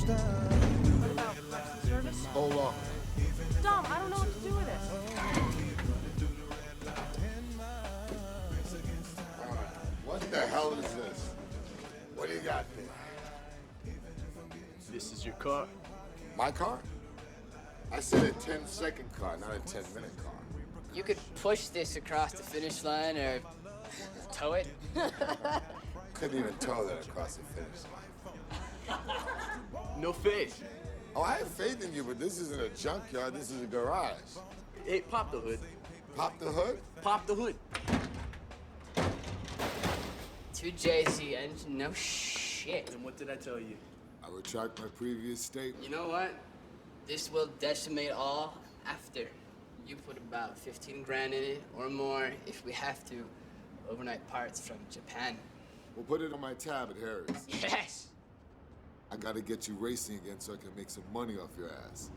What about parts and service? Hold on. Dom, I don't know what to do with it. What the hell is this? What do you got there? This is your car? My car? I said a 10-second car, not a 10-minute car. You could push this across the finish line or tow it. Couldn't even tow that across the finish line. No faith. Oh, I have faith in you, but this isn't a junkyard, this is a garage. Hey, pop the hood. Pop the hood? Pop the hood. 2JZ engine, no shit. And what did I tell you? I retract my previous statement. You know what? This will decimate all after. You put about 15 grand in it or more if we have to. Overnight parts from Japan. We'll put it on my tab at Harry's. Yes! I gotta get you racing again so I can make some money off your ass.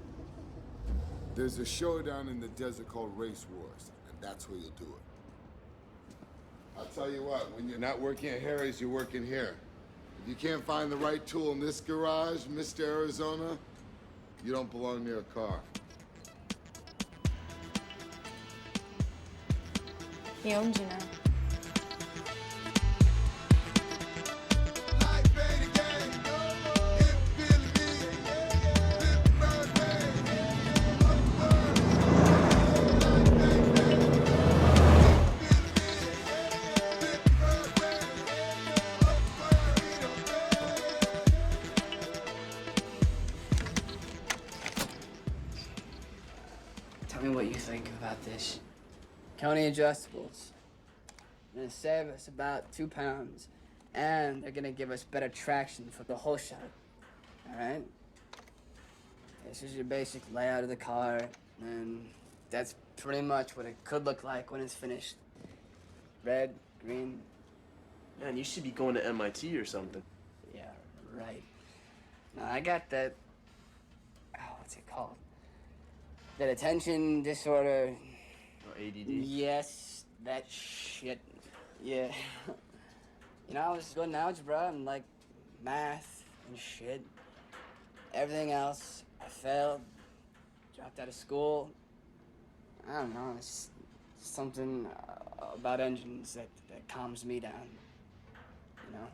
There's a showdown in the desert called Race Wars, and that's where you'll do it. I'll tell you what, when you're not working at Harry's, you're working here. If you can't find the right tool in this garage, Mr. Arizona, you don't belong near a car. He owns you now. Tell me what you think about this. County adjustables. Gonna save us about 2 pounds, and they're gonna give us better traction for the whole shot. All right? This is your basic layout of the car, and that's pretty much what it could look like when it's finished. Red, green. Man, you should be going to MIT or something. Yeah, right. Now, I got that, what's it called? That attention disorder. Oh, ADD? Yes, that shit. Yeah. You know, I was good in algebra and, like, math and shit. Everything else, I failed. Dropped out of school. I don't know, it's something about engines that calms me down, you know?